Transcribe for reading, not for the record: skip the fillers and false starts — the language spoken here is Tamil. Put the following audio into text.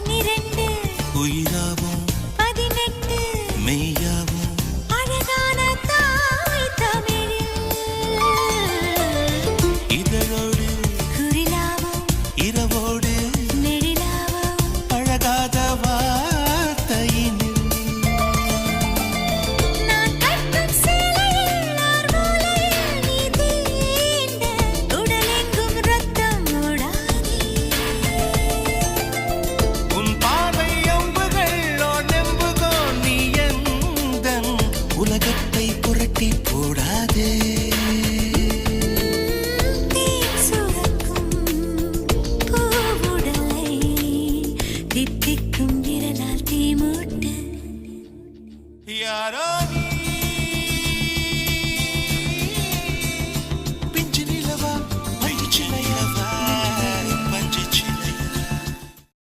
12 உயிராவும் 18 மெய்யாவும் அழகான தாய் தமிழில் இதழோடு குரிலாவும் இரவோடு நெடிலாவும் அழகாத வார்த்தையினில் நான் கட்டும் சேலையில் ஆர் மூலையில் நீ தீண்ட உடலெங்கும் ரத்தம் ஓடாதே உன் பார்வை அம்புகளோ நெம்புகோ நீ எந்தன் உலகத்தை புரட்டி போடாதே தேன் சுரக்கும் பூவுடலை தித்திக்கும்